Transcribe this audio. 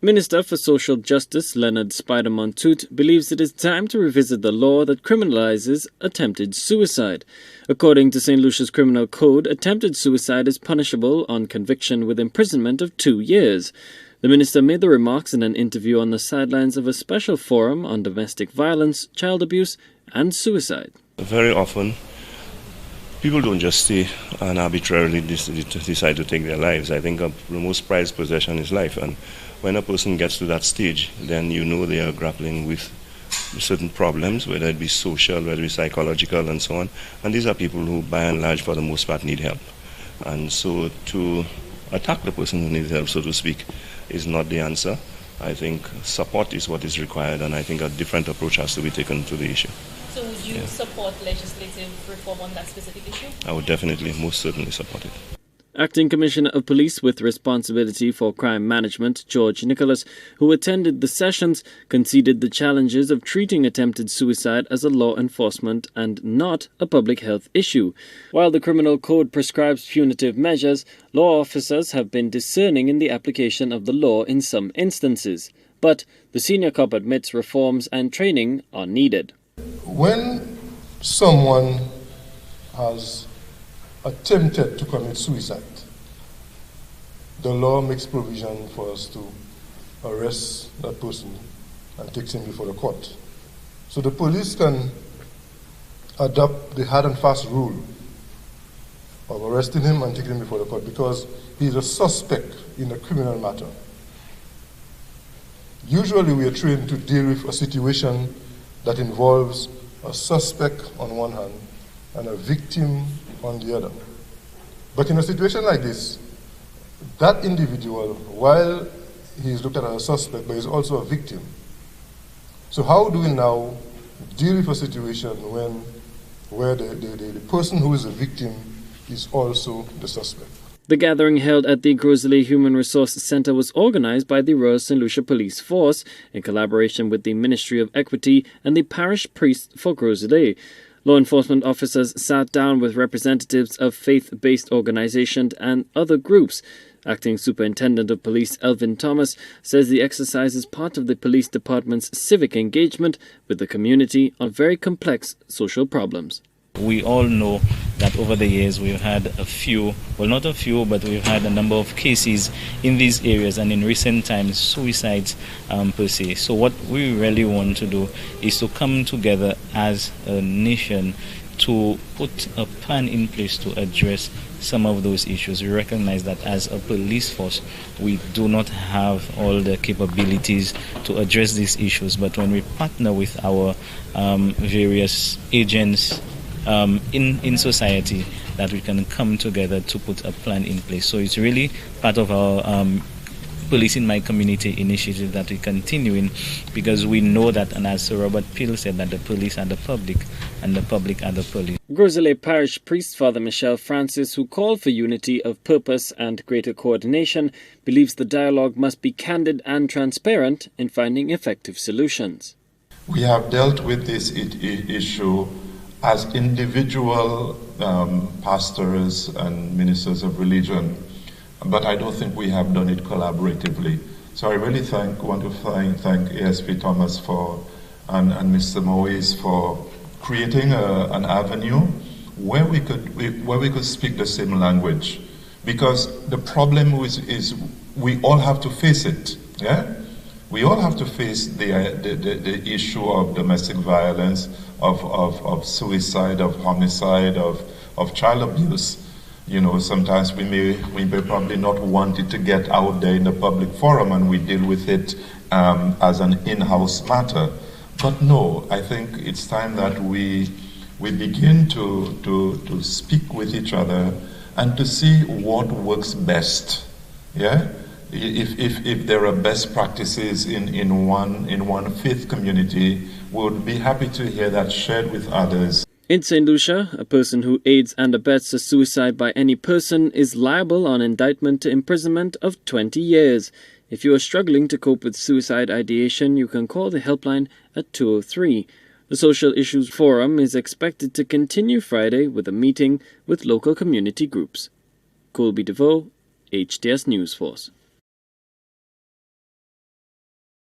Minister for Social Justice Lenard Montoute believes it is time to revisit the law that criminalizes attempted suicide. According to St. Lucia's Criminal Code, attempted suicide is punishable on conviction with imprisonment of 2 years. The minister made the remarks in an interview on the sidelines of a special forum on domestic violence, child abuse, and suicide. Very often, people don't just stay and arbitrarily decide to take their lives. I think the most prized possession is life, and when a person gets to that stage, then you know they are grappling with certain problems, whether it be social, whether it be psychological, and so on. And these are people who, by and large, for the most part, need help. And so to attack the person who needs help, so to speak, is not the answer. I think support is what is required, and I think a different approach has to be taken to the issue. So would you support legislative reform on that specific issue? I would definitely, most certainly support it. Acting Commissioner of Police with responsibility for crime management, George Nicholas, who attended the sessions, conceded the challenges of treating attempted suicide as a law enforcement and not a public health issue. While the Criminal Code prescribes punitive measures, law officers have been discerning in the application of the law in some instances. But the senior cop admits reforms and training are needed. When someone has attempted to commit suicide, the law makes provision for us to arrest that person and take him before the court. So the police can adopt the hard and fast rule of arresting him and taking him before the court because he is a suspect in a criminal matter. Usually we are trained to deal with a situation that involves a suspect on one hand and a victim on the other. But in a situation like this, that individual, while he is looked at as a suspect, but is also a victim. So how do we now deal with a situation where the person who is a victim is also the suspect? The gathering held at the Gros Islet Human Resource Center was organized by the Royal St. Lucia Police Force in collaboration with the Ministry of Equity and the parish priest for Gros Islet. Law enforcement officers sat down with representatives of faith-based organizations and other groups. Acting Superintendent of Police Elvin Thomas says the exercise is part of the police department's civic engagement with the community on very complex social problems. We all know that over the years we've had a few, well not a few, but we've had a number of cases in these areas and in recent times suicides per se. So what we really want to do is to come together as a nation to put a plan in place to address some of those issues. We recognize that as a police force, we do not have all the capabilities to address these issues, but when we partner with our various agents in society, that we can come together to put a plan in place. So it's really part of our Police in My Community initiative that we continue in, because we know that, and as Sir Robert Peel said, that the police are the public and the public are the police. Gros Islet Parish Priest Father Michelle Francis, who called for unity of purpose and greater coordination, believes the dialogue must be candid and transparent in finding effective solutions. We have dealt with this issue as individual pastors and ministers of religion, but I don't think we have done it collaboratively. So I really want to thank ASP Thomas and Mr. Moise for creating an avenue where we could speak the same language, because the problem is we all have to face it. Yeah. We all have to face the issue of domestic violence, of suicide, of homicide, of child abuse. You know, sometimes we may probably not want it to get out there in the public forum, and we deal with it as an in-house matter. But no, I think it's time that we begin to speak with each other and to see what works best. Yeah. If there are best practices in one faith community, we would be happy to hear that shared with others. In St. Lucia, a person who aids and abets a suicide by any person is liable on indictment to imprisonment of 20 years. If you are struggling to cope with suicide ideation, you can call the helpline at 203. The Social Issues Forum is expected to continue Friday with a meeting with local community groups. Colby DeVoe, HTS News Force.